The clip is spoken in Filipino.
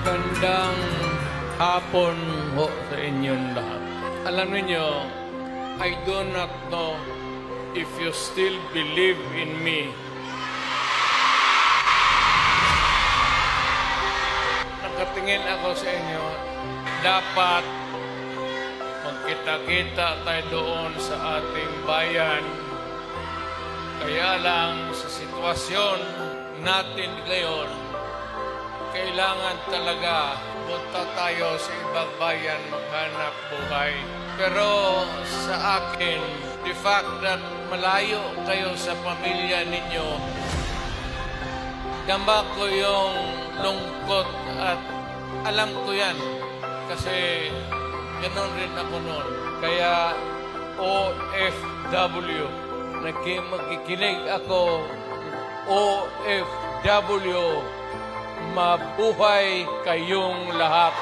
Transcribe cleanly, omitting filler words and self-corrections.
Magandang hapon ho sa inyong lahat. Alam niyo, I do not know if you still believe in me. Nakatingin ako sa inyo, dapat magkita-kita tayo doon sa ating bayan. Kaya lang sa sitwasyon natin ngayon, kailangan talaga punta tayo sa ibang bayan maghanap buhay. Pero sa akin, the fact that malayo kayo sa pamilya ninyo, dama ko yung lungkot at alam ko yan. Kasi ganoon rin ako noon. Kaya OFW, magkikinig ako, OFW, mabuhay kayong lahat.